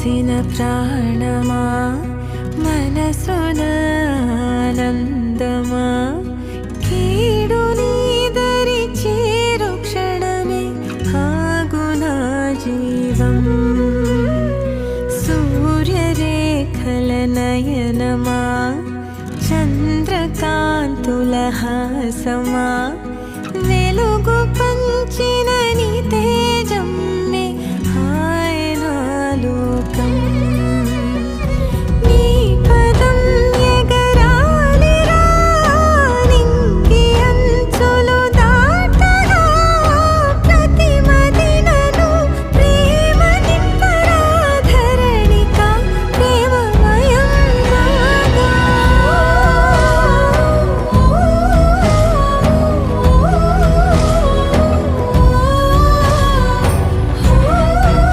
పోసిన ప్రాణమా మనసున ఆనందమా కీడు నీదరి చేరు క్షణమే ఆగునా జీవం సూర్యరేఖల నయనమా చంద్రకాంతుల హాసమా వెలుగు పంచిన